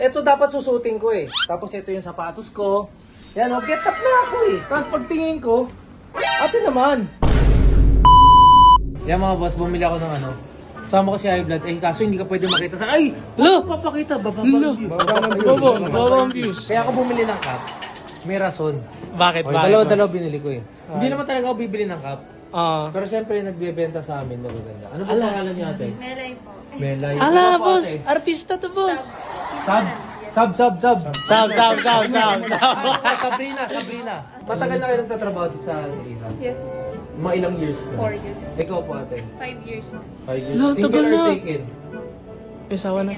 Ito dapat susutin ko eh. Tapos ito yung sapatos ko. Yan o, get up na ako eh. Tapos pagtingin ko, ate naman. Yan mga boss, bumili ako ng ano. Sama ko si High Blood. Eh kaso hindi ka pwede makita sa... Ay! Lo! Papakita! Bababang views. Babang views. Kaya ako bumili ng cup. May rason. Bakit? Okay, Bakit? dalawa binili ko eh. Hindi naman talaga ako bibili ng cup. Ah. Pero syempre nagbebenta sa amin. Magaganda. Ano ba pangalan niyo ate? Melay po. Melay. Ala, Ano po, boss. ate? Artista to, boss. Sab. Sab. Sabrina. Matagal na kayo nagtatrabaho sa Manila? Yes, Mga ilang years na? 4 years. Ikaw po ate? 5 years na. 5 years. Lo, Single tagal or na. taken? May asawa na.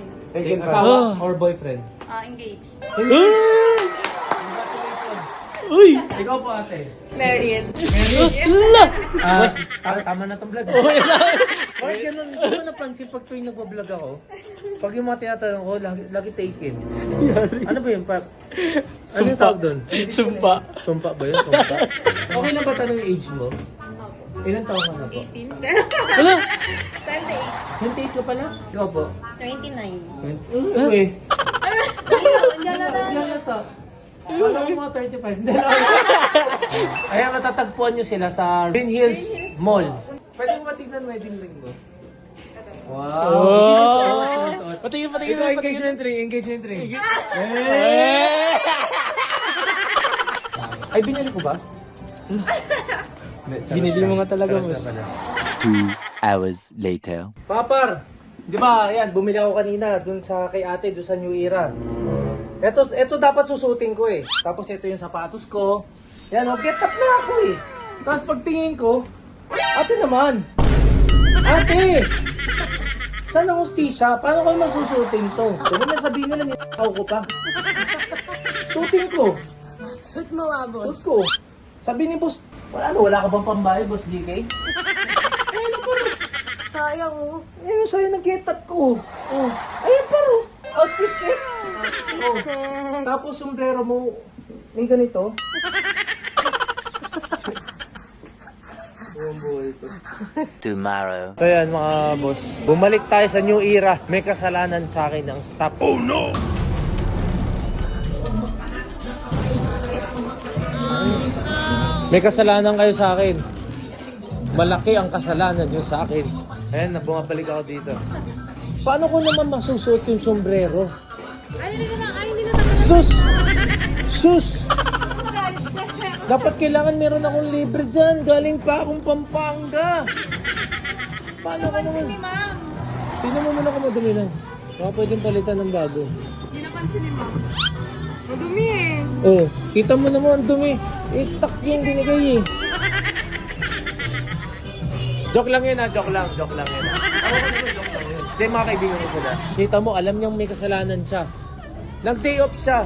Asawa Oh. or boyfriend? Engaged. Uy! Ikaw po ate? Married. Ala! Tama na itong vlog. Bakit ganun? Hindi ko napansin pag tuwing nagbablog ako. Pag yung mga tinatanong ko, lagi taken. Ano ba yun? Ano yung tawag doon? Sumpa. Sumpa ba yun? Sumpa? Okay lang ba tanong yung age mo? Ilan taon ka na po? 18. Ala! 28 ka pala? Ikaw po? 29. Uy! Hindi Lalata. Wala ko mga 35. Hindi lang. Ayan, matatagpuan nyo sila sa Green Hills Mall. Pwede mo matignan wedding ring mo? Wow! Sinusuot. Patingin. Ito, engagement ring. Eh! Ay, binili ko ba? Binili mo nga talaga, boss. 2 hours later. Papar, di ba, ayan, bumili ako kanina dun sa kay ate, dun sa New Era. Ito dapat susutin ko eh. Tapos ito yung sapatos ko. Yan, get up na ako eh. Tapos pagtingin ko, ate naman. Ate! Saan ang hustisya? Paano ko naman susutin to? Diba na sabihin nila, nilakaw ko pa. Sutin ko. Suit mo nga, Suot ko. Sabi ni boss, wala ka bang pambayad, boss DK? Sayang mo. Ayun sa'yo nag-get up ko. Oh. Ayun paro. Outfit check. Oh. Check. Tapos sombrero mo, may ganito. Buong buhay ito. Tomorrow. So yan mga boss, bumalik tayo sa New Era. May kasalanan sa akin ng stop. Oh no! May kasalanan kayo sa akin. Malaki ang kasalanan nyo sa akin. Ayan, bumabalik ako dito. Paano ko naman masusuot yung sombrero? Hindi na Sus! Dapat kailangan meron akong libre dyan. Galing pa akong Pampanga. Paano ka naman? ma'am. Tingnan mo muna kung madumi lang. Baka pwedeng palitan ng bago. Hindi napansin ni ma'am. Madumi eh. Oh, kita mo naman ang dumi. Stock yung binigay eh. Joke lang yun joke lang yun Ako naman joke lang yun. Hindi, mga kaibigan ko na. Kita mo, alam niyang may kasalanan siya. Nag-day off siya.